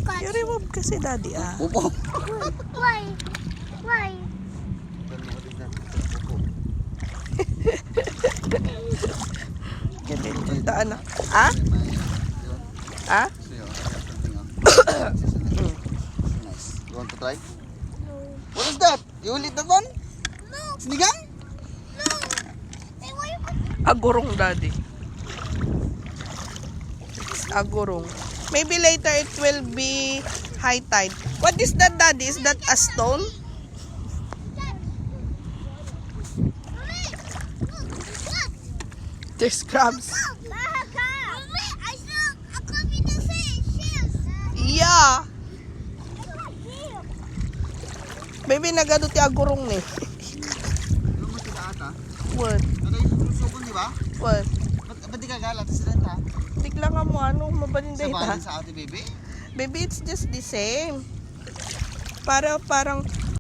I-remove kasi daddy ah. Pupo. Why? Why? Ganito daan na. Ah? Ah? Nice. You want to try? What is that? You will eat that one? No. Sinigang? No. Hey, why you put... Agurong daddy. It's agurong. Maybe later it will be high tide. What is that daddy? Is that a stone? There's crabs. Mommy, I saw a crab in the shells. Yeah. Maybe nagado ti agurong ni. Ano mo sila ata? What? Ano yung subon, di ba? What? Ba't di ka galat sa renta? Tigla nga mo ano Sa mabalinday bahay ta. sa ate baby? Baby, it's just the same. Parang